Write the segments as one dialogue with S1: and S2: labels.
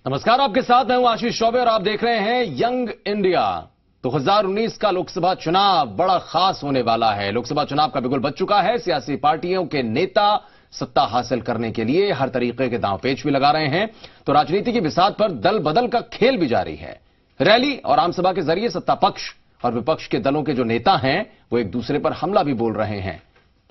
S1: नमस्कार, आपके साथ मैं हूं आशीष चौबे और आप देख रहे हैं यंग इंडिया। 2019 का लोकसभा चुनाव बड़ा खास होने वाला है। लोकसभा चुनाव का बिगुल बज चुका है। सियासी पार्टियों के नेता सत्ता हासिल करने के लिए हर तरीके के दांव पेच भी लगा रहे हैं, तो राजनीति की बिसात पर दल बदल का खेल भी जारी है। रैली और आमसभा के जरिए सत्ता पक्ष और विपक्ष के दलों के जो नेता हैं वो एक दूसरे पर हमला भी बोल रहे हैं।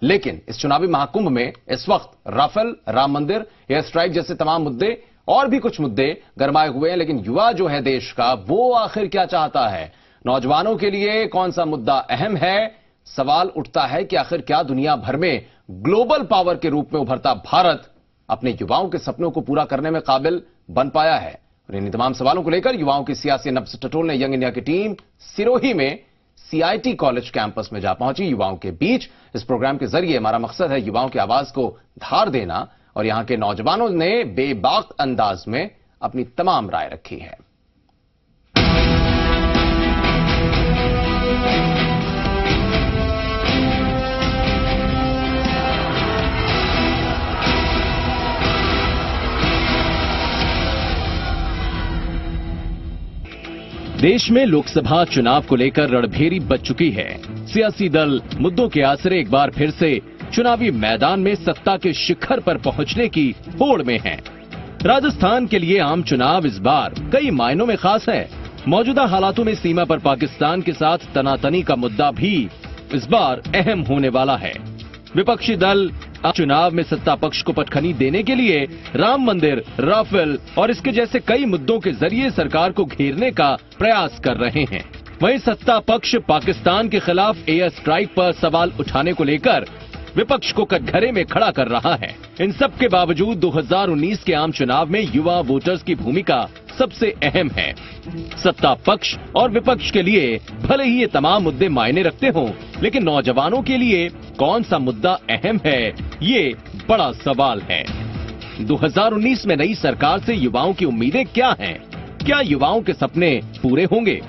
S1: लेकिन इस चुनावी महाकुंभ में इस वक्त राफेल, राम मंदिर, एयर स्ट्राइक जैसे तमाम मुद्दे और भी कुछ मुद्दे गरमाए हुए हैं। लेकिन युवा जो है देश का, वो आखिर क्या चाहता है? नौजवानों के लिए कौन सा मुद्दा अहम है? सवाल उठता है कि आखिर क्या दुनिया भर में ग्लोबल पावर के रूप में उभरता भारत अपने युवाओं के सपनों को पूरा करने में काबिल बन पाया है? और इन तमाम सवालों को लेकर युवाओं की सियासी नब्ज टटोलने यंग इंडिया की टीम सिरोही में सीआईटी कॉलेज कैंपस में जा पहुंची युवाओं के बीच। इस प्रोग्राम के जरिए हमारा मकसद है युवाओं की आवाज को धार देना, और यहां के नौजवानों ने बेबाक अंदाज में अपनी तमाम राय रखी है। देश में लोकसभा चुनाव को लेकर रणभेरी बच चुकी है। सियासी दल मुद्दों के आसरे एक बार फिर से चुनावी मैदान में सत्ता के शिखर पर पहुंचने की होड़ में हैं। राजस्थान के लिए आम चुनाव इस बार कई मायनों में खास है। मौजूदा हालातों में सीमा पर पाकिस्तान के साथ तनातनी का मुद्दा भी इस बार अहम होने वाला है। विपक्षी दल चुनाव में सत्ता पक्ष को पटखनी देने के लिए राम मंदिर, राफेल और इसके जैसे कई मुद्दों के जरिए सरकार को घेरने का प्रयास कर रहे हैं। वहीं सत्ता पक्ष पाकिस्तान के खिलाफ एयर स्ट्राइक पर सवाल उठाने को लेकर विपक्ष को कटघरे में खड़ा कर रहा है। इन सब के बावजूद 2019 के आम चुनाव में युवा वोटर्स की भूमिका सबसे अहम है। सत्ता पक्ष और विपक्ष के लिए भले ही ये तमाम मुद्दे मायने रखते हों, लेकिन नौजवानों के लिए कौन सा मुद्दा अहम है, ये बड़ा सवाल है। 2019 में नई सरकार से युवाओं की उम्मीदें क्या हैं? क्या युवाओं के सपने पूरे होंगे?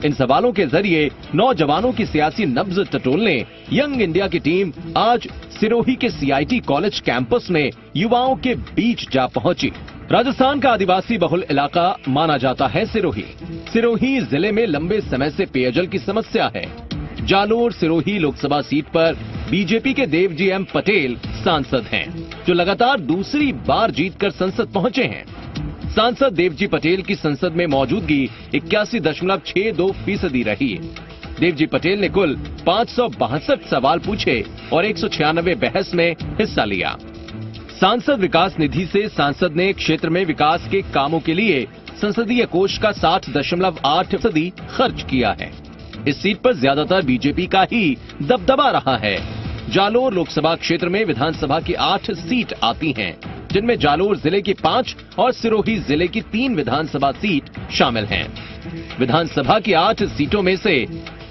S1: इन सवालों के जरिए नौजवानों की सियासी नब्ज टटोलने यंग इंडिया की टीम आज सिरोही के सीआईटी कॉलेज कैंपस में युवाओं के बीच जा पहुंची। राजस्थान का आदिवासी बहुल इलाका माना जाता है सिरोही। सिरोही जिले में लंबे समय से पेयजल की समस्या है। जालोर सिरोही लोकसभा सीट पर बीजेपी के देवजी एम पटेल सांसद हैं, जो लगातार दूसरी बार जीतकर संसद पहुंचे हैं। सांसद देवजी पटेल की संसद में मौजूदगी 81.62% रही। देवजी पटेल ने कुल 562 सवाल पूछे और 196 बहस में हिस्सा लिया। सांसद विकास निधि से सांसद ने क्षेत्र में विकास के कामों के लिए संसदीय कोष का 60.8% खर्च किया है। इस सीट पर ज्यादातर बीजेपी का ही दबदबा रहा है। जालोर लोकसभा क्षेत्र में विधानसभा की 8 सीट आती हैं, जिनमें जालोर जिले की 5 और सिरोही जिले की 3 विधानसभा सीट शामिल हैं। विधानसभा की 8 सीटों में से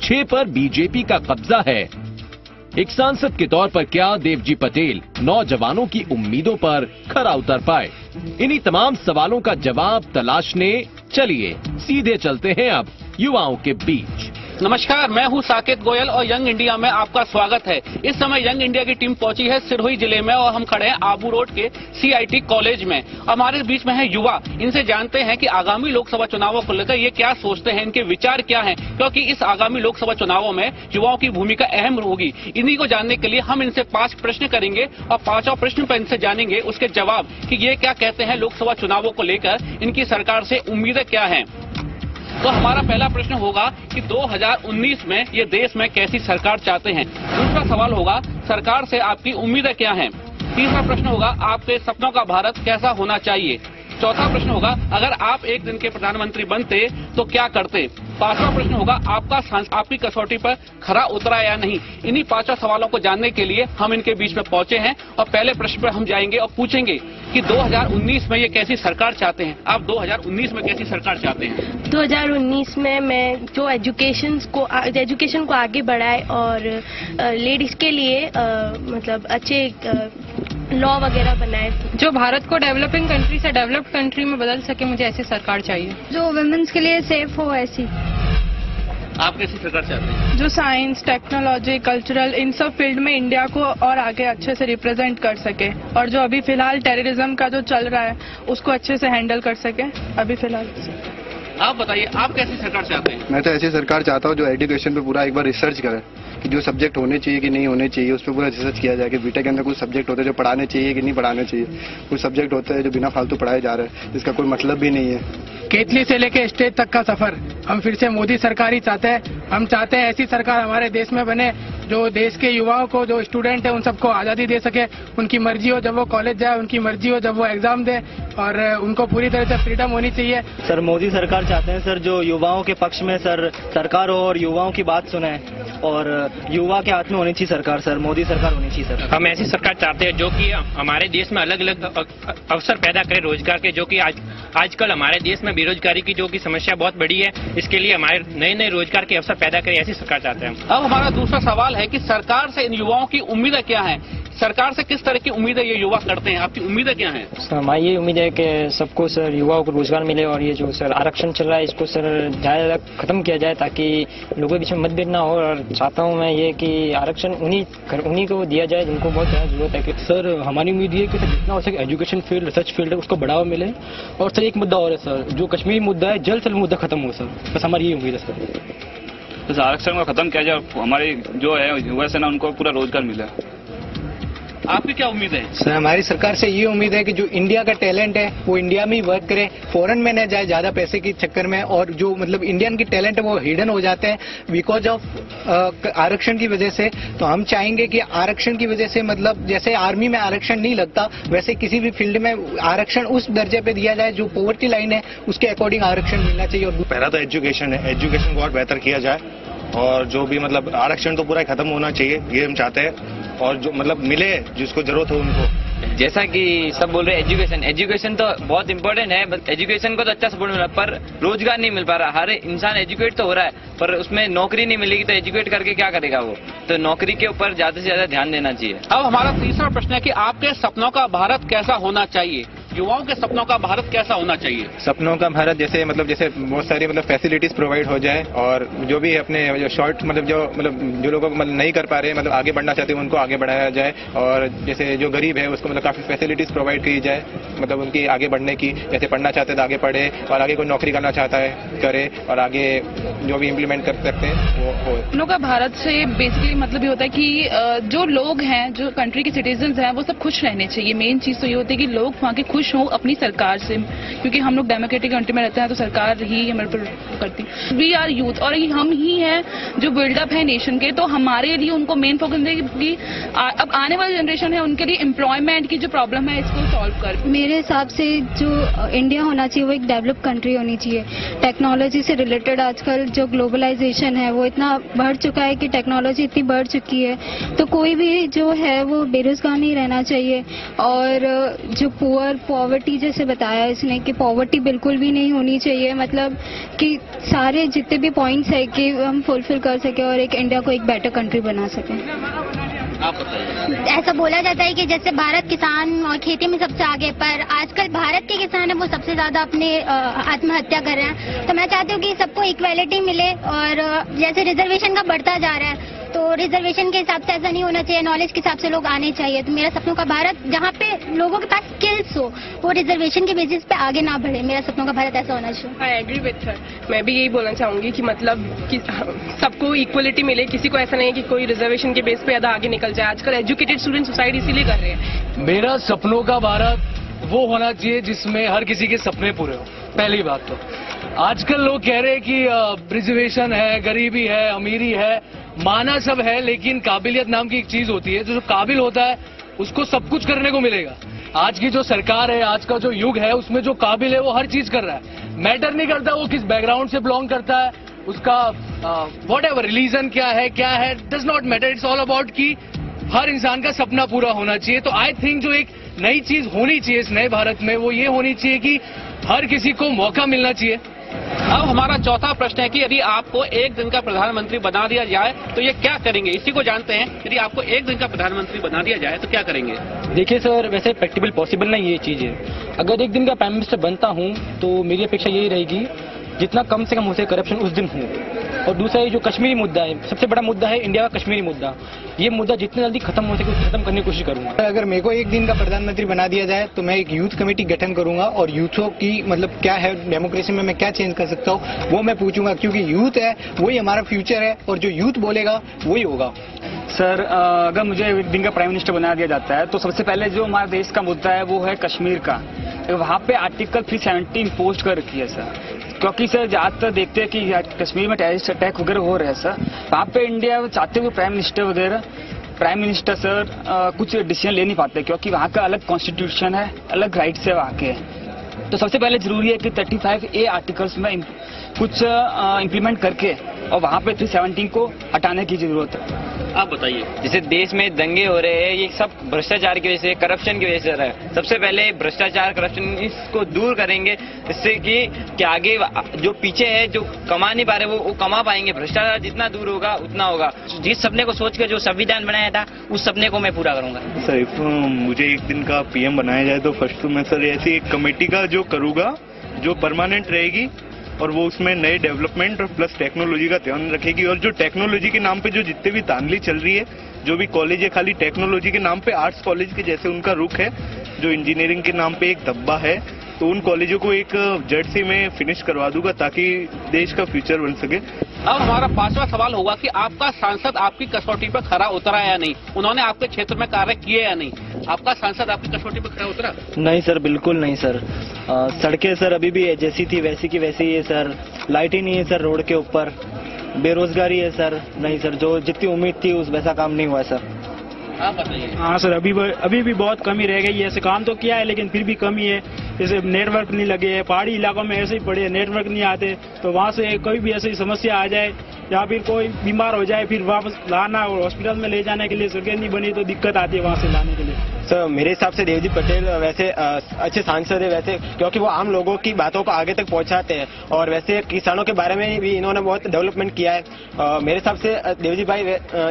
S1: 6 पर बीजेपी का कब्जा है। एक सांसद के तौर पर क्या देवजी पटेल नौजवानों की उम्मीदों पर खरा उतर पाए? इन्हीं तमाम सवालों का जवाब तलाशने चलिए सीधे चलते हैं अब युवाओं के बीच।
S2: नमस्कार, मैं हूं साकेत गोयल और यंग इंडिया में आपका स्वागत है। इस समय यंग इंडिया की टीम पहुंची है सिरोही जिले में और हम खड़े हैं आबू रोड के सीआईटी कॉलेज में। हमारे बीच में है युवा। इनसे जानते हैं कि आगामी लोकसभा चुनावों को लेकर ये क्या सोचते हैं, इनके विचार क्या हैं, क्योंकि इस आगामी लोकसभा चुनावों में युवाओं की भूमिका अहम होगी। इन्हीं को जानने के लिए हम इनसे 5 प्रश्न करेंगे और 5वां प्रश्न पर इनसे जानेंगे उसके जवाब कि ये क्या कहते हैं लोकसभा चुनावों को लेकर, इनकी सरकार से उम्मीदें क्या हैं। तो हमारा पहला प्रश्न होगा कि 2019 में ये देश में कैसी सरकार चाहते हैं। दूसरा सवाल होगा सरकार से आपकी उम्मीदें क्या हैं। तीसरा प्रश्न होगा आपके सपनों का भारत कैसा होना चाहिए। चौथा प्रश्न होगा अगर आप एक दिन के प्रधानमंत्री बनते तो क्या करते। 5वां प्रश्न होगा आपकी कसौटी पर खरा उतरा या नहीं। इन्हीं 5 सवालों को जानने के लिए हम इनके बीच में पहुंचे हैं और पहले प्रश्न पर हम जाएंगे और पूछेंगे कि 2019 में ये कैसी सरकार चाहते हैं। आप 2019 में कैसी सरकार चाहते हैं?
S3: 2019 में मैं जो एजुकेशन को आगे बढ़ाए और लेडीज के लिए मतलब अच्छे लॉ वगैरह बनाए,
S4: जो भारत को डेवलपिंग कंट्री से डेवलप्ड कंट्री में बदल सके। मुझे ऐसी सरकार चाहिए
S5: जो वुमेन्स के लिए सेफ हो। ऐसी
S2: आप कैसी सरकार चाहते हैं?
S4: जो साइंस, टेक्नोलॉजी, कल्चरल, इन सब फील्ड में इंडिया को और आगे अच्छे से रिप्रेजेंट कर सके, और जो अभी फिलहाल टेररिज्म का जो चल रहा है उसको अच्छे से हैंडल कर सके अभी फिलहाल।
S2: आप बताइए, आप कैसी सरकार चाहते हैं?
S5: मैं तो ऐसी सरकार चाहता हूँ जो एजुकेशन पे पूरा एक बार रिसर्च करे कि जो सब्जेक्ट होने चाहिए कि नहीं होने चाहिए, उस पर पूरा रिसर्च किया जाए कि बीटेक के अंदर कुछ सब्जेक्ट होते हैं जो पढ़ाने चाहिए कि नहीं पढ़ाने चाहिए, कुछ सब्जेक्ट होते हैं जो बिना फालतू पढ़ाए जा रहे हैं जिसका कोई मतलब भी नहीं है।
S6: केतली से लेके स्टेज तक का सफर हम फिर से मोदी सरकार ही चाहते हैं। हम चाहते हैं ऐसी सरकार हमारे देश में बने जो देश के युवाओं को, जो स्टूडेंट है, उन सबको आज़ादी दे सके। उनकी मर्जी हो जब वो कॉलेज जाए, उनकी मर्जी हो जब वो एग्जाम दे, और उनको पूरी तरह से फ्रीडम होनी चाहिए।
S7: सर मोदी सरकार चाहते हैं सर जो युवाओं के पक्ष में सर सरकार हो और युवाओं की बात सुने, और युवा के हाथ में होनी चाहिए सरकार। सर मोदी सरकार होनी चाहिए सर।
S8: हम ऐसी सरकार चाहते हैं जो कि हमारे देश में अलग अलग अवसर पैदा करे रोजगार के, जो कि आजकल हमारे देश में बेरोजगारी की जो कि समस्या बहुत बड़ी है, इसके लिए हमारे नए नए रोजगार के अवसर पैदा करे, ऐसी सरकार चाहते हैं।
S2: अब हमारा दूसरा सवाल है कि सरकार से इन युवाओं की उम्मीदें क्या हैं? सरकार से किस तरह की उम्मीदें ये युवा करते हैं? आपकी उम्मीदें क्या हैं?
S9: सर हमारी ये उम्मीद है कि सबको सर युवाओं को रोजगार मिले, और ये जो सर आरक्षण चल रहा है इसको सर ज़्यादा खत्म किया जाए ताकि लोगों के बीच में मतभेद ना हो। और चाहता हूँ मैं ये कि आरक्षण उन्हीं को दिया जाए जिनको बहुत ज़्यादा जरूरत है।
S10: सर हमारी उम्मीद ये है कि सर जितना हो सके एजुकेशन फील्ड, रिसर्च फील्ड है उसको बढ़ावा मिले। और सर एक मुद्दा और है सर, जो कश्मीरी मुद्दा है जल्द से जल्द मुद्दा खत्म हो सर, बस हमारी ये उम्मीद है सर।
S11: तो आरक्षण को खत्म किया जाए, हमारी जो है युवा सेना उनको पूरा रोजगार मिले।
S2: आपकी क्या उम्मीद है?
S6: सर हमारी सरकार से ये उम्मीद है कि जो इंडिया का टैलेंट है वो इंडिया में ही वर्क करे, फॉरेन में न जाए ज्यादा पैसे के चक्कर में। और जो मतलब इंडियन की टैलेंट है वो हिडन हो जाते हैं बिकॉज ऑफ आरक्षण की वजह से। तो हम चाहेंगे कि आरक्षण की वजह से, मतलब जैसे आर्मी में आरक्षण नहीं लगता वैसे किसी भी फील्ड में आरक्षण उस दर्जे पे दिया जाए जो पॉवर्टी लाइन है उसके अकॉर्डिंग आरक्षण मिलना चाहिए। और
S12: पहला तो एजुकेशन है, एजुकेशन को और बेहतर किया जाए, और जो भी मतलब आरक्षण तो पूरा खत्म होना चाहिए ये हम चाहते हैं, और जो मतलब मिले जिसको जरूरत हो उनको।
S9: जैसा कि सब बोल रहे हैं एजुकेशन तो बहुत इंपॉर्टेंट है, बट एजुकेशन को तो अच्छा सपोर्ट मिल रहा है पर रोजगार नहीं मिल पा रहा। हर इंसान एजुकेट तो हो रहा है पर उसमें नौकरी नहीं मिलेगी, तो एजुकेट करके क्या करेगा वो? तो नौकरी के ऊपर ज्यादा से ज्यादा ध्यान देना चाहिए।
S2: अब हमारा तीसरा प्रश्न है कि आपके सपनों का भारत कैसा होना चाहिए? युवाओं के सपनों का भारत कैसा होना चाहिए?
S5: सपनों का भारत जैसे बहुत सारी फैसिलिटीज प्रोवाइड हो जाए, और जो भी अपने शॉर्ट जो लोग नहीं कर पा रहे हैं, आगे बढ़ना चाहते हैं उनको आगे बढ़ाया जाए। और जैसे जो गरीब है उसको काफी फैसिलिटीज प्रोवाइड की जाए, उनकी आगे बढ़ने की, जैसे पढ़ना चाहते हैं तो आगे पढ़े, और आगे कोई नौकरी करना चाहता है करे, और आगे जो भी इम्प्लीमेंट कर सकते हैं वो हो।
S4: सपनों का भारत से बेसिकली मतलब ये होता है कि जो लोग हैं, जो कंट्री के सिटीजन्स हैं, वो सब खुश रहने चाहिए। मेन चीज तो ये होती है कि लोग वहाँ के खुश हों अपनी सरकार से, क्योंकि हम लोग डेमोक्रेटिक कंट्री में रहते हैं तो सरकार ही हमारे पर करती है। वी आर यूथ, और हम ही हैं जो बिल्डअप है नेशन के, तो हमारे लिए उनको मेन फोकस है कि अब आने वाली जनरेशन है उनके लिए एम्प्लॉयमेंट की जो प्रॉब्लम है इसको सॉल्व कर।
S3: मेरे हिसाब से जो इंडिया होना चाहिए वो एक डेवलप कंट्री होनी चाहिए। टेक्नोलॉजी से रिलेटेड आजकल जो ग्लोबलाइजेशन है वो इतना बढ़ चुका है कि टेक्नोलॉजी इतनी बढ़ चुकी है, तो कोई भी जो है वो बेरोजगार नहीं रहना चाहिए। और जो पॉवर्टी जैसे बताया इसने कि पॉवर्टी बिल्कुल भी नहीं होनी चाहिए, मतलब कि सारे जितने भी पॉइंट्स है कि हम फुलफिल कर सके और एक इंडिया को एक बेटर कंट्री बना सके।
S13: ऐसा बोला जाता है कि जैसे भारत किसान और खेती में सबसे आगे, पर आजकल भारत के किसान है वो सबसे ज्यादा अपने आत्महत्या कर रहे हैं। तो मैं चाहती हूँ कि सबको इक्वेलिटी मिले, और जैसे रिजर्वेशन का बढ़ता जा रहा है तो रिजर्वेशन के हिसाब से ऐसा नहीं होना चाहिए, नॉलेज के हिसाब से लोग आने चाहिए। तो मेरा सपनों का भारत जहाँ पे लोगों के पास स्किल्स हो, वो रिजर्वेशन के बेसिस पे आगे ना बढ़े। मेरा सपनों का भारत ऐसा होना चाहिए।
S4: I agree with her. मैं भी यही बोलना चाहूंगी कि मतलब कि सबको इक्वलिटी मिले, किसी को ऐसा नहीं है कि कोई रिजर्वेशन के बेस पे ज्यादा आगे निकल जाए। आजकल एजुकेटेड स्टूडेंट सुसाइड इसीलिए कर रहे हैं।
S10: मेरा सपनों का भारत वो होना चाहिए जिसमें हर किसी के सपने पूरे हो। पहली बात तो आजकल लोग कह रहे हैं कि रिजर्वेशन है, गरीबी है, अमीरी है, माना सब है, लेकिन काबिलियत नाम की एक चीज होती है। जो काबिल होता है उसको सब कुछ करने को मिलेगा। आज की जो सरकार है, आज का जो युग है, उसमें जो काबिल है वो हर चीज कर रहा है। मैटर नहीं करता वो किस बैकग्राउंड से बिलोंग करता है, उसका वॉट एवर रिलीजन क्या है, does not matter. It's all about कि हर इंसान का सपना पूरा होना चाहिए। तो आई थिंक जो एक नई चीज होनी चाहिए इस नए भारत में वो ये होनी चाहिए कि हर किसी को मौका मिलना चाहिए।
S2: अब हमारा चौथा प्रश्न है कि यदि आपको एक दिन का प्रधानमंत्री बना दिया जाए तो ये क्या करेंगे? इसी को जानते हैं। यदि आपको एक दिन का प्रधानमंत्री बना दिया जाए तो क्या करेंगे?
S10: देखिए सर, वैसे प्रैक्टिकल पॉसिबल नहीं ये चीज है। अगर एक दिन का प्राइम मिनिस्टर बनता हूँ तो मेरी अपेक्षा यही रहेगी
S14: जितना कम से कम हो सके करप्शन उस दिन हो। और दूसरा ये जो कश्मीरी मुद्दा है, सबसे बड़ा मुद्दा है इंडिया का कश्मीरी मुद्दा। ये मुद्दा जितना जल्दी खत्म हो सके खत्म करने की कोशिश करूंगा।
S6: अगर मेरे को एक दिन का प्रधानमंत्री बना दिया जाए तो मैं एक यूथ कमेटी गठन करूंगा और यूथों की मतलब क्या है डेमोक्रेसी में मैं क्या चेंज कर सकता हूँ वो मैं पूछूंगा, क्योंकि यूथ है वही हमारा फ्यूचर है और जो यूथ बोलेगा वही होगा।
S11: सर अगर मुझे एक दिन का प्राइम मिनिस्टर बना दिया जाता है तो सबसे पहले जो हमारे देश का मुद्दा है वो है कश्मीर का। वहाँ पे आर्टिकल 370 इम्पोज कर रखी है सर, क्योंकि सर ज्यादातर देखते हैं कि कश्मीर में टेररिस्ट अटैक वगैरह हो रहे हैं सर। वहाँ पे इंडिया चाहते हुए प्राइम मिनिस्टर सर कुछ डिसीजन ले नहीं पाते, क्योंकि वहाँ का अलग कॉन्स्टिट्यूशन है, अलग राइट्स है वहाँ के। तो सबसे पहले जरूरी है कि 35A आर्टिकल्स में कुछ इम्प्लीमेंट करके और वहाँ पे 370 को हटाने की जरूरत है।
S9: आप बताइए, जैसे देश में दंगे हो रहे हैं, ये सब भ्रष्टाचार की वजह से, करप्शन की वजह से हो रहा है। सबसे पहले भ्रष्टाचार करप्शन इसको दूर करेंगे, इससे कि आगे जो पीछे है, जो कमा नहीं पा रहे वो कमा पाएंगे। भ्रष्टाचार जितना दूर होगा उतना होगा। जिस सपने को सोच कर जो संविधान बनाया था उस सपने को मैं पूरा करूंगा।
S12: सर मुझे एक दिन का PM बनाया जाए तो फर्स्ट तो मैं सर ऐसी एक कमेटी का जो करूंगा जो परमानेंट रहेगी और वो उसमें नए डेवलपमेंट और प्लस टेक्नोलॉजी का ध्यान रखेगी। और जो टेक्नोलॉजी के नाम पे जो जितने भी धांधली चल रही है, जो भी कॉलेज है खाली टेक्नोलॉजी के नाम पे, आर्ट्स कॉलेज के जैसे उनका रुख है, जो इंजीनियरिंग के नाम पे एक धब्बा है, तो उन कॉलेजों को एक जड़ में फिनिश करवा दूंगा ताकि देश का फ्यूचर बन सके।
S2: अब हमारा 5वां सवाल होगा कि आपका सांसद आपकी कसौटी पर खरा उतरा या नहीं, उन्होंने आपके क्षेत्र में कार्य किए या नहीं। आपका सांसद आपकी कसौटी पर खरा उतरा?
S7: नहीं सर, बिल्कुल नहीं सर। सड़कें सर अभी भी जैसी थी वैसी की वैसी ही है सर। लाइट ही नहीं है सर रोड के ऊपर। बेरोजगारी है सर। नहीं सर, जो जितनी उम्मीद थी उस वैसा काम नहीं हुआ सर।
S2: आप बताइए।
S15: हाँ सर, अभी भी बहुत कमी रह गई है। ऐसे काम तो किया है लेकिन फिर भी कमी है। जैसे नेटवर्क नहीं लगे है, पहाड़ी इलाकों में ऐसे ही पड़े नेटवर्क नहीं आते, तो वहाँ से कोई भी ऐसी समस्या आ जाए या फिर कोई बीमार हो जाए फिर वापस लाना और हॉस्पिटल में ले जाने के लिए सड़कें नहीं बनी तो दिक्कत आती है वहाँ से लाने के लिए।
S16: सर मेरे हिसाब से देवजी पटेल वैसे अच्छे सांसद है वैसे, क्योंकि वो आम लोगों की बातों को आगे तक पहुंचाते हैं और वैसे किसानों के बारे में भी इन्होंने बहुत डेवलपमेंट किया है। मेरे हिसाब से देवजी भाई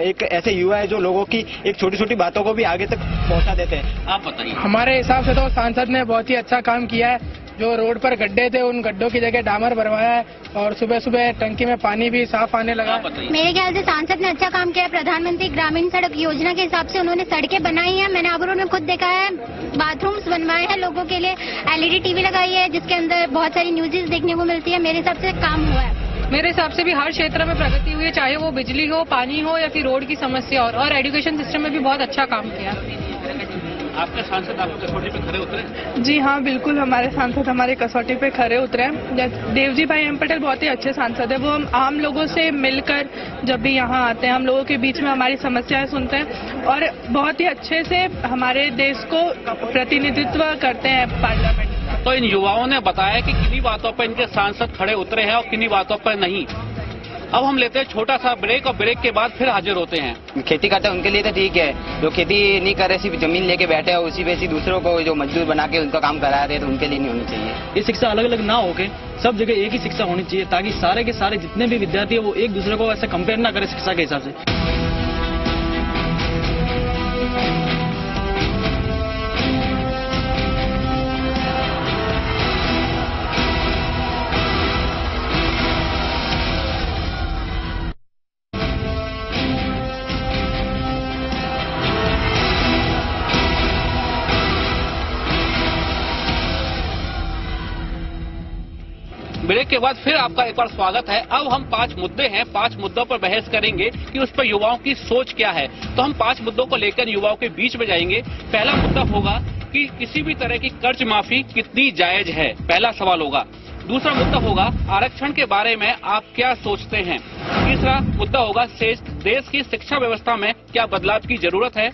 S16: एक ऐसे युवा है जो लोगों की एक छोटी छोटी बातों को भी आगे तक पहुंचा देते हैं।
S2: आप बताइए।
S17: हमारे हिसाब से तो सांसद ने बहुत ही अच्छा काम किया है। जो रोड पर गड्ढे थे उन गड्ढों की जगह डामर भरवाया है और सुबह सुबह टंकी में पानी भी साफ आने लगा।
S13: मेरे ख्याल से सांसद ने अच्छा काम किया है। प्रधानमंत्री ग्रामीण सड़क योजना के हिसाब से उन्होंने सड़कें बनाई हैं। मैंने आबू रोड में खुद देखा है, बाथरूम्स बनवाए हैं लोगों के लिए, LED TV लगाई है जिसके अंदर बहुत सारी न्यूज़ देखने को मिलती है। मेरे हिसाब से काम हुआ है।
S18: मेरे हिसाब से भी हर क्षेत्र में प्रगति हुई है, चाहे वो बिजली हो, पानी हो या फिर रोड की समस्या हो, और एजुकेशन सिस्टम में भी बहुत अच्छा काम किया।
S2: आपके सांसद आपकी कसौटी पे खरे उतरे?
S4: जी हाँ, बिल्कुल हमारे सांसद हमारे कसौटी पे खरे उतरे हैं। देवजी भाई एम पटेल बहुत ही अच्छे सांसद है। वो हम आम लोगों से मिलकर जब भी यहाँ आते हैं हम लोगों के बीच में हमारी समस्याएं सुनते हैं और बहुत ही अच्छे से हमारे देश को प्रतिनिधित्व करते हैं पार्लियामेंट।
S2: तो इन युवाओं ने बताया कि किन्हीं बातों पर इनके सांसद खड़े उतरे हैं और किन्हीं बातों पर नहीं। अब हम लेते हैं छोटा सा ब्रेक और ब्रेक के बाद फिर हाजिर होते हैं।
S19: खेती करते हैं उनके लिए तो ठीक है, जो खेती नहीं कर रहे सिर्फ जमीन लेके बैठे हैं उसी वैसी दूसरों को जो मजदूर बना के उनका काम करा रहे हैं, तो उनके लिए नहीं होनी चाहिए।
S14: ये शिक्षा अलग अलग ना होके सब जगह एक ही शिक्षा होनी चाहिए ताकि सारे के सारे जितने भी विद्यार्थी है वो एक दूसरे को ऐसे कंपेयर ना करे शिक्षा के हिसाब से।
S2: ब्रेक के बाद फिर आपका एक बार स्वागत है। अब हम 5 मुद्दे हैं, 5 मुद्दों पर बहस करेंगे कि उस पर युवाओं की सोच क्या है। तो हम 5 मुद्दों को लेकर युवाओं के बीच में जाएंगे। पहला मुद्दा होगा कि किसी भी तरह की कर्ज माफी कितनी जायज है, पहला सवाल होगा। दूसरा मुद्दा होगा आरक्षण के बारे में आप क्या सोचते हैं। तीसरा मुद्दा होगा देश की शिक्षा व्यवस्था में क्या बदलाव की जरूरत है।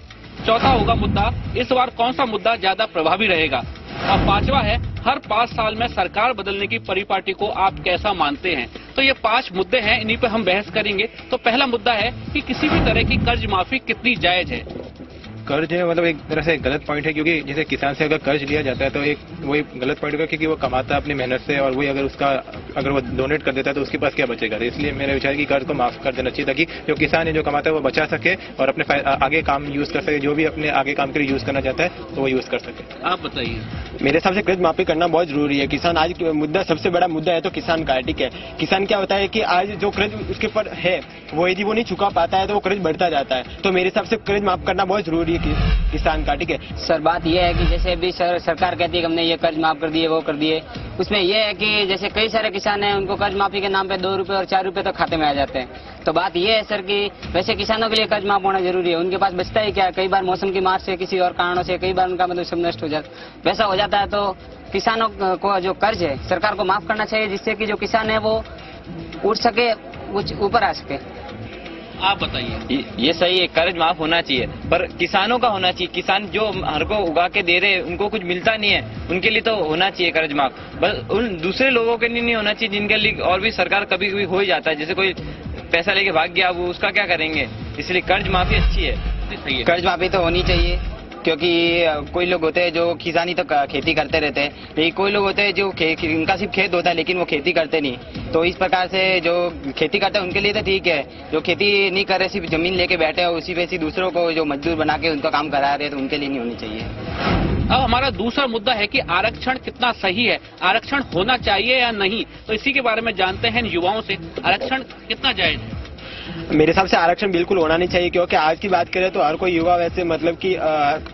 S2: चौथा होगा मुद्दा इस बार कौन सा मुद्दा ज्यादा प्रभावी रहेगा। और 5वां है हर 5 साल में सरकार बदलने की परिपाटी को आप कैसा मानते हैं। तो ये 5 मुद्दे हैं, इन्हीं पे हम बहस करेंगे। तो पहला मुद्दा है कि किसी भी तरह की कर्ज माफी कितनी जायज है।
S5: कर्ज है मतलब एक तरह से गलत पॉइंट है, क्योंकि जैसे किसान से अगर कर्ज लिया जाता है तो एक वही गलत पॉइंट होगा, क्योंकि वो कमाता है अपनी मेहनत से और वही अगर वो डोनेट कर देता है तो उसके पास क्या बचेगा। तो इसलिए मेरा विचार है कि कर्ज को माफ कर देना चाहिए ताकि जो किसान है जो कमाता है वो बचा सके और अपने आगे काम यूज कर सके, जो भी अपने आगे काम के लिए यूज करना चाहता है तो वो यूज कर सके।
S2: आप बताइए।
S16: मेरे हिसाब से कर्ज माफी करना बहुत जरूरी है। किसान आज मुद्दा सबसे बड़ा मुद्दा है तो किसान का, ठीक है। किसान क्या होता है कि आज जो कर्ज उसके ऊपर है वो यदि वो नहीं चुका पाता है तो वो कर्ज बढ़ता जाता है। तो मेरे हिसाब से कर्ज माफ करना बहुत जरूरी है किसान का, ठीक है।
S19: सर बात यह है कि जैसे अभी सरकार कहती है कि हमने ये कर्ज माफ कर दिए वो कर दिए, उसमें यह है कि जैसे कई सारे किसान हैं उनको कर्ज माफी के नाम पे 2 रुपए और 4 रुपए तो खाते में आ जाते हैं। तो बात यह है सर कि वैसे किसानों के लिए कर्ज माफ होना जरूरी है। उनके पास बचता ही क्या, कई बार मौसम की मार से किसी और कारणों से कई बार उनका मतलब सब नष्ट हो जाता, वैसा हो जाता है। तो किसानों को जो कर्ज है सरकार को माफ करना चाहिए, जिससे कि जो किसान है वो उठ सके, ऊपर आ सके।
S2: आप बताइए।
S9: ये सही है, कर्ज माफ होना चाहिए, पर किसानों का होना चाहिए। किसान जो हर को उगा के दे रहे उनको कुछ मिलता नहीं है, उनके लिए तो होना चाहिए कर्ज माफ। बस उन दूसरे लोगों के लिए नहीं होना चाहिए जिनके लिए और भी सरकार कभी कभी हो ही जाता है। जैसे कोई पैसा लेके भाग गया, वो उसका क्या करेंगे। इसलिए कर्ज माफी अच्छी है।
S19: कर्ज माफी तो होनी चाहिए, क्योंकि कोई लोग होते हैं जो किसानी तो खेती करते रहते हैं, लेकिन कोई लोग होते हैं जो उनका सिर्फ खेत होता है लेकिन वो खेती करते नहीं। तो इस प्रकार से जो खेती करते हैं उनके लिए तो ठीक है, जो खेती नहीं कर रहे सिर्फ जमीन लेके बैठे हैं उसी पे दूसरों को जो मजदूर बना के उनका काम करा रहे हैं, तो उनके लिए नहीं होनी चाहिए।
S2: अब हमारा दूसरा मुद्दा है कि आरक्षण कितना सही है, आरक्षण होना चाहिए या नहीं। तो इसी के बारे में जानते हैं युवाओं से, आरक्षण कितना जायज है।
S16: मेरे हिसाब से आरक्षण बिल्कुल होना नहीं चाहिए, क्योंकि आज की बात करें तो हर कोई युवा वैसे मतलब कि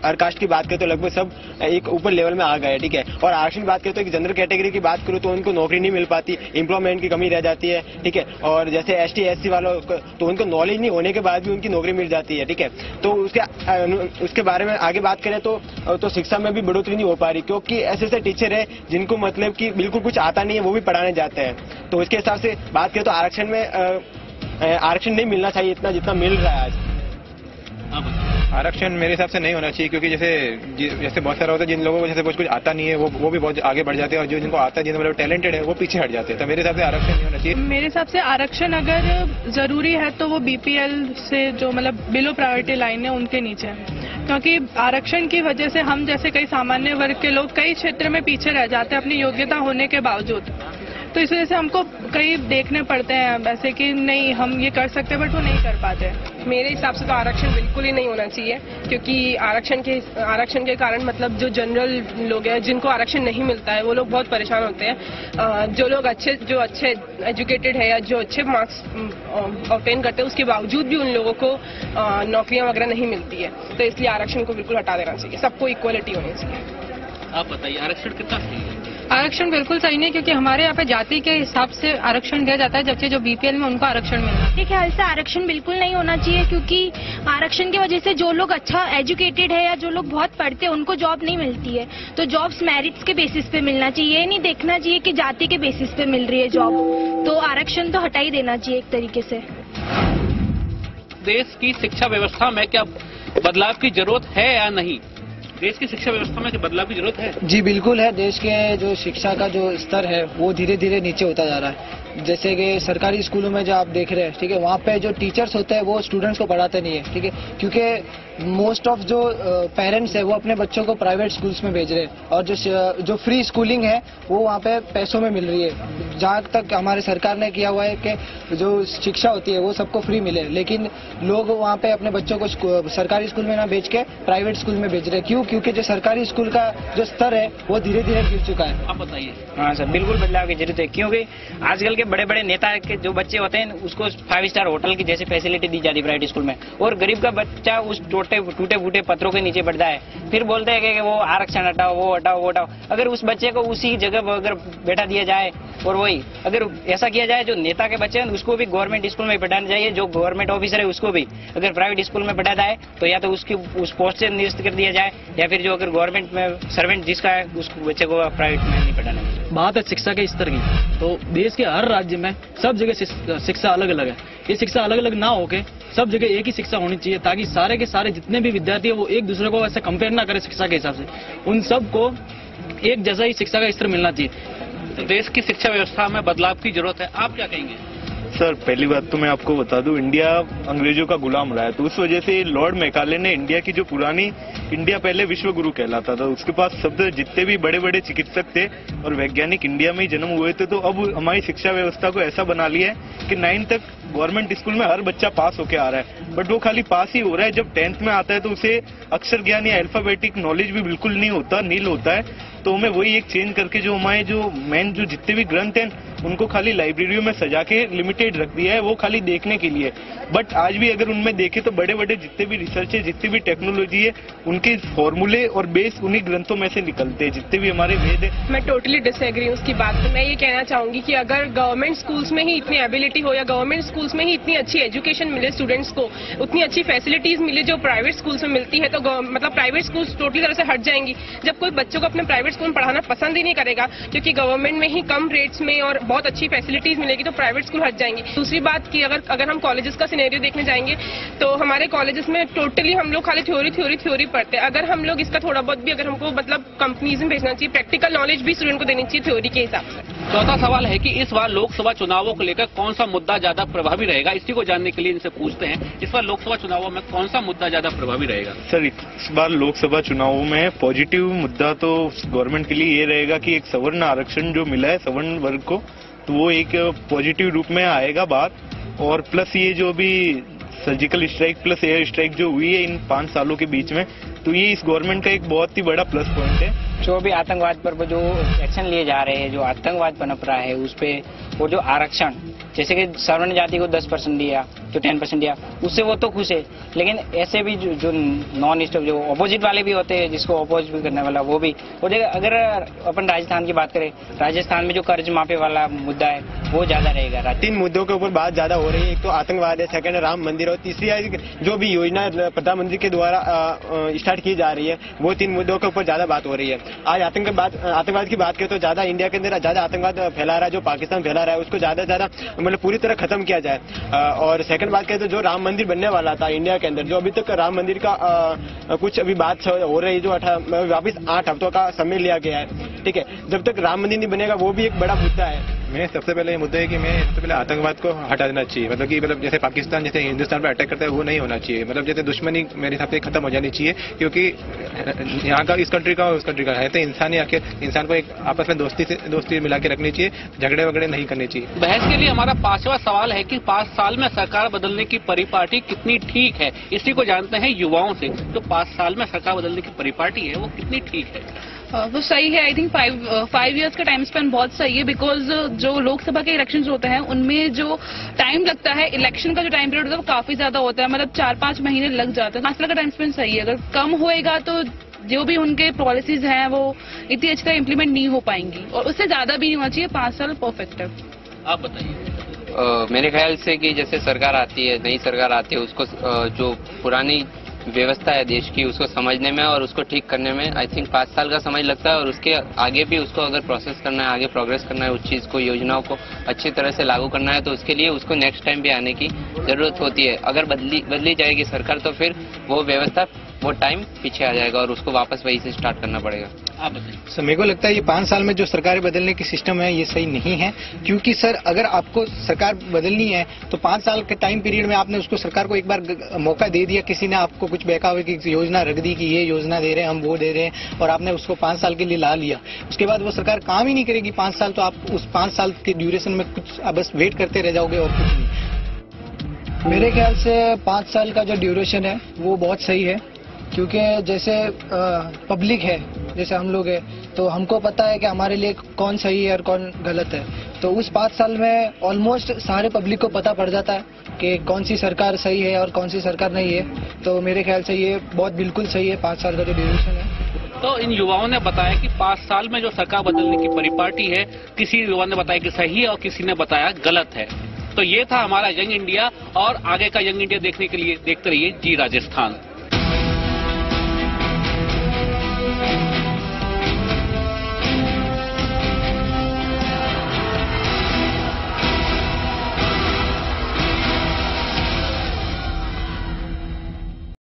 S16: हर कास्ट की बात करें तो लगभग सब एक ऊपर लेवल में आ गए, ठीक है। और आरक्षण की बात करें तो एक जनरल कैटेगरी की बात करूं तो उनको नौकरी नहीं मिल पाती, एम्प्लॉयमेंट की कमी रह जाती है, ठीक है। और जैसे ST SC वालों तो उनको नॉलेज नहीं होने के बाद भी उनकी नौकरी मिल जाती है, ठीक है। तो उसके बारे में आगे बात करें तो शिक्षा में भी बढ़ोतरी नहीं हो पा रही, क्योंकि ऐसे टीचर है जिनको मतलब कि बिल्कुल कुछ आता नहीं है, वो भी पढ़ाने जाते हैं। तो उसके हिसाब से बात करें तो आरक्षण में आरक्षण नहीं मिलना चाहिए इतना जितना मिल रहा है आज।
S5: आरक्षण मेरे हिसाब से नहीं होना चाहिए, क्योंकि जैसे बहुत सारा होता है जिन लोगों को जैसे कुछ आता नहीं है वो भी बहुत आगे बढ़ जाते हैं, और जो जिनको आता है जिनको मतलब टैलेंटेड है वो पीछे हट जाते हैं। तो मेरे हिसाब से आरक्षण नहीं होना चाहिए।
S4: मेरे हिसाब से आरक्षण अगर जरूरी है तो वो BPL से जो मतलब बिलो प्रायोरिटी लाइन है उनके नीचे है, क्योंकि आरक्षण की वजह से हम जैसे कई सामान्य वर्ग के लोग कई क्षेत्र में पीछे रह जाते हैं अपनी योग्यता होने के बावजूद। तो इस वजह से हमको कई देखने पड़ते हैं ऐसे कि नहीं हम ये कर सकते बट वो नहीं कर पाते।
S20: मेरे हिसाब से तो आरक्षण बिल्कुल ही नहीं होना चाहिए, क्योंकि आरक्षण के कारण मतलब जो जनरल लोग हैं जिनको आरक्षण नहीं मिलता है वो लोग बहुत परेशान होते हैं। जो लोग अच्छे एजुकेटेड है या जो अच्छे मार्क्स ऑब्टेन करते हैं उसके बावजूद भी उन लोगों को नौकरियां वगैरह नहीं मिलती है। तो इसलिए आरक्षण को बिल्कुल हटा देना चाहिए, सबको इक्वलिटी होनी चाहिए।
S2: आप बताइए आरक्षण कितना सही है।
S18: आरक्षण बिल्कुल सही नहीं, क्योंकि हमारे यहाँ पे जाति के हिसाब से आरक्षण दिया जाता है, जबकि जो BPL में उनको आरक्षण मिलना है।
S13: मेरे ख्याल से आरक्षण बिल्कुल नहीं होना चाहिए, क्योंकि आरक्षण की वजह से जो लोग अच्छा एजुकेटेड है या जो लोग बहुत पढ़ते हैं उनको जॉब नहीं मिलती है। तो जॉब्स मेरिट्स के बेसिस पे मिलना चाहिए, ये नहीं देखना चाहिए कि जाति के बेसिस पे मिल रही है जॉब। तो आरक्षण तो हटा ही देना चाहिए एक तरीके से।
S2: देश की शिक्षा व्यवस्था में क्या बदलाव की जरूरत है या नहीं। देश की शिक्षा व्यवस्था में बदलाव की जरूरत है।
S6: जी बिल्कुल है। देश के जो शिक्षा का जो स्तर है वो धीरे धीरे नीचे होता जा रहा है। जैसे कि सरकारी स्कूलों में जो आप देख रहे हैं, ठीक है, वहाँ पे जो टीचर्स होते हैं वो स्टूडेंट्स को पढ़ाते नहीं है, ठीक है, क्योंकि मोस्ट ऑफ जो पेरेंट्स है वो अपने बच्चों को प्राइवेट स्कूल्स में भेज रहे हैं, और जो फ्री स्कूलिंग है वो वहाँ पे पैसों में मिल रही है। जहाँ तक हमारे सरकार ने किया हुआ है कि जो शिक्षा होती है वो सबको फ्री मिले, लेकिन लोग वहाँ पे अपने बच्चों को सरकारी स्कूल में ना भेज के प्राइवेट स्कूल में भेज रहे हैं। क्यों? क्योंकि जो सरकारी स्कूल का जो स्तर है वो धीरे धीरे गिर चुका है।
S2: आप बताइए।
S11: हाँ सर, बिल्कुल बदलाव की जरूरत है, क्योंकि आजकल के बड़े बड़े नेता के जो बच्चे होते हैं उसको 5 स्टार होटल की जैसी फैसिलिटी दी जाती है प्राइवेट स्कूल में, और गरीब का बच्चा उस टूटे फूटे पत्रों के नीचे बढ़ता है। फिर बोलते हैं कि वो आरक्षण हटाओ, वो हटाओ, वो हटाओ। अगर उस बच्चे को उसी जगह पर अगर बैठा दिया जाए, और वही अगर ऐसा किया जाए जो नेता के बच्चे हैं उसको भी गवर्नमेंट स्कूल में बैठाना चाहिए, जो गवर्नमेंट ऑफिसर है उसको भी अगर प्राइवेट स्कूल में बैठा जाए तो या तो उसकी उस पोस्ट से निरस्त कर दिया जाए, या फिर जो अगर गवर्नमेंट में सर्वेंट जिसका है उस बच्चे को प्राइवेट में नहीं पढ़ाना चाहिए।
S14: बात है शिक्षा के स्तर की, तो देश के हर राज्य में सब जगह शिक्षा अलग अलग है। ये शिक्षा अलग अलग ना होके सब जगह एक ही शिक्षा होनी चाहिए, ताकि सारे के सारे जितने भी विद्यार्थी है वो एक दूसरे को ऐसे कंपेयर ना करें शिक्षा के हिसाब से, उन सबको एक जैसा ही शिक्षा का स्तर मिलना चाहिए।
S2: देश की शिक्षा व्यवस्था में बदलाव की जरूरत है, आप क्या कहेंगे।
S12: सर पहली बात तो मैं आपको बता दूं, इंडिया अंग्रेजों का गुलाम रहा है, तो उस वजह से लॉर्ड मैकाले ने इंडिया की जो पुरानी, इंडिया पहले विश्व गुरु कहलाता था, उसके पास सब जितने भी बड़े बड़े चिकित्सक थे और वैज्ञानिक इंडिया में ही जन्म हुए थे। तो अब हमारी शिक्षा व्यवस्था को ऐसा बना लिया है कि 9 तक गवर्नमेंट स्कूल में हर बच्चा पास होके आ रहा है, बट वो खाली पास ही हो रहा है। जब 10th में आता है तो उसे अक्षर ज्ञान या अल्फाबेटिक नॉलेज भी बिल्कुल नहीं होता, नील होता है। तो हमें वही एक चेंज करके जो हमारे जो मेन जो जितने भी ग्रंथ हैं उनको खाली लाइब्रेरियों में सजा के लिमिटेड रख दिया है, वो खाली देखने के लिए। बट आज भी अगर उनमें देखें तो बड़े बड़े जितने भी रिसर्च है, जितनी भी टेक्नोलॉजी है, उनके फॉर्मूले और बेस उन्हीं ग्रंथों में से निकलते हैं, जितने भी हमारे वेद है।
S20: मैं टोटली डिसएग्री हूँ उसकी बात में। मैं ये कहना चाहूंगी कि अगर गवर्नमेंट स्कूल्स में ही इतनी एबिलिटी हो या गवर्नमेंट स्कूल्स में ही इतनी अच्छी एजुकेशन मिले स्टूडेंट्स को, उतनी अच्छी फैसिलिटीज मिले जो प्राइवेट स्कूल्स में मिलती है, तो मतलब प्राइवेट स्कूल्स टोटली तरह से हट जाएंगी। जब कोई बच्चों को अपने प्राइवेट स्कूल में पढ़ाना पसंद ही नहीं करेगा क्योंकि गवर्नमेंट में ही कम रेट्स में और बहुत अच्छी फैसिलिटीज मिलेगी, तो प्राइवेट स्कूल हट जाएंगी। दूसरी बात कि अगर हम कॉलेजेस का सिनेरियो देखने जाएंगे तो हमारे कॉलेजेस में टोटली हम लोग खाली थ्योरी पढ़ते हैं। अगर हम लोग इसका थोड़ा बहुत भी, अगर हमको मतलब कंपनीज में भेजना चाहिए, प्रैक्टिकल नॉलेज भी स्टूडेंट को देनी चाहिए थ्योरी के हिसाब से।
S2: चौथा सवाल है कि इस बार लोकसभा चुनावों को लेकर कौन सा मुद्दा ज्यादा प्रभावी रहेगा, इसी को जानने के लिए इनसे पूछते हैं। इस बार लोकसभा चुनावों में कौन सा मुद्दा ज्यादा प्रभावी रहेगा?
S12: सर इस बार लोकसभा चुनावों में पॉजिटिव मुद्दा तो गवर्नमेंट के लिए ये रहेगा कि एक सवर्ण आरक्षण जो मिला है सवर्ण वर्ग को, तो वो एक पॉजिटिव रूप में आएगा बात। और प्लस ये जो भी surgical strike plus air strike जो हुई है इन 5 सालों के बीच में, तो ये इस गवर्नमेंट का एक बहुत ही बड़ा प्लस पॉइंट है।
S21: जो भी आतंकवाद पर जो एक्शन लिए जा रहे हैं, जो आतंकवाद पनप रहा है उस पे, वो जो आरक्षण जैसे कि सवर्ण जाति को 10% दिया, जो 10% दिया, उससे वो तो खुश है। लेकिन ऐसे भी जो नॉन स्टॉप जो अपोजिट वाले भी होते हैं, जिसको अपोज भी करने वाला वो भी हो जाएगा। अगर अपन राजस्थान की बात करें, राजस्थान में जो कर्ज माफी वाला मुद्दा है वो ज्यादा रहेगा।
S16: 3 मुद्दों के ऊपर बात ज्यादा हो रही है। एक तो आतंकवाद है, सेकंड है राम मंदिर, और तीसरी है जो भी योजना प्रधानमंत्री के द्वारा स्टार्ट की जा रही है, वो 3 मुद्दों के ऊपर ज्यादा बात हो रही है। आज आतंकवाद की बात करें तो ज्यादा इंडिया के अंदर ज्यादा आतंकवाद फैला रहा है, जो पाकिस्तान फैला रहा है, उसको ज्यादा से ज्यादा मतलब पूरी तरह खत्म किया जाए। और सेकंड बात करें तो जो राम मंदिर बनने वाला था इंडिया के अंदर, जो अभी तक राम मंदिर का कुछ अभी बात हो रही है, जो वापिस 8 हफ्तों का समय लिया गया है, ठीक है। जब तक राम मंदिर नहीं बनेगा वो भी एक बड़ा मुद्दा है।
S5: मैं सबसे पहले ये मुद्दा है कि सबसे पहले आतंकवाद को हटा देना चाहिए। मतलब कि जैसे पाकिस्तान जैसे हिंदुस्तान पर अटैक करता है वो नहीं होना चाहिए। मतलब जैसे दुश्मनी मेरे हिसाब से खत्म हो जानी चाहिए, क्योंकि यहाँ का इस कंट्री का उस कंट्री का है, तो इंसान ही आखिर इंसान को एक आपस में दोस्ती मिला के रखनी चाहिए, झगड़े वगड़े नहीं करने चाहिए।
S2: बहस के लिए हमारा 5वां सवाल है कि 5 साल में सरकार बदलने की परिपाटी कितनी ठीक है, इसी को जानते हैं युवाओं से। तो 5 साल में सरकार बदलने की परिपाटी है वो कितनी ठीक है?
S4: वो सही है। आई थिंक 5 years का टाइम स्पेन बहुत सही है, बिकॉज जो लोकसभा के इलेक्शंस होते हैं उनमें जो टाइम लगता है, इलेक्शन का जो टाइम पीरियड होता है वो काफी ज्यादा होता है, मतलब 4-5 महीने लग जाते हैं। 5 साल का टाइम स्पेन सही है। अगर कम होएगा तो जो भी उनके पॉलिसीज हैं वो इतनी अच्छी तरह इम्प्लीमेंट नहीं हो पाएंगी, और उससे ज्यादा भी नहीं होना चाहिए। 5 साल परफेक्ट है।
S2: आप बताइए।
S22: मेरे ख्याल से कि जैसे सरकार आती है, नई सरकार आती है, उसको जो पुरानी व्यवस्था है देश की उसको समझने में और उसको ठीक करने में आई थिंक 5 साल का समय लगता है। और उसके आगे भी उसको अगर प्रोसेस करना है, आगे प्रोग्रेस करना है, उस चीज को, योजनाओं को अच्छी तरह से लागू करना है, तो उसके लिए उसको नेक्स्ट टाइम भी आने की जरूरत होती है। अगर बदली जाएगी सरकार तो फिर वो व्यवस्था, वो टाइम पीछे आ जाएगा और उसको वापस वही से स्टार्ट करना पड़ेगा।
S2: आप बताइए।
S6: सर मेरे को लगता है ये 5 साल में जो सरकारें बदलने की सिस्टम है ये सही नहीं है, क्योंकि सर अगर आपको सरकार बदलनी है तो 5 साल के टाइम पीरियड में आपने उसको सरकार को एक बार मौका दे दिया, किसी ने आपको कुछ बहकावे की योजना रख दी कि ये योजना दे रहे हैं हम, वो दे रहे हैं, और आपने उसको 5 साल के लिए ला लिया। उसके बाद वो सरकार काम ही नहीं करेगी 5 साल, तो आप उस 5 साल के ड्यूरेशन में कुछ बस वेट करते रह जाओगे और कुछ नहीं।
S23: मेरे ख्याल से 5 साल का जो ड्यूरेशन है वो बहुत सही है, क्योंकि जैसे पब्लिक है, जैसे हम लोग हैं, तो हमको पता है कि हमारे लिए कौन सही है और कौन गलत है। तो उस 5 साल में ऑलमोस्ट सारे पब्लिक को पता पड़ जाता है कि कौन सी सरकार सही है और कौन सी सरकार नहीं है। तो मेरे ख्याल से ये बहुत बिल्कुल सही है 5 साल का जो ड्यूरेशन है।
S2: तो इन युवाओं ने बताया कि 5 साल में जो सरकार बदलने की परिपाटी है, किसी युवा ने बताया कि सही है और किसी ने बताया गलत है। तो ये था हमारा यंग इंडिया, और आगे का यंग इंडिया देखने के लिए देखते रहिए जी राजस्थान।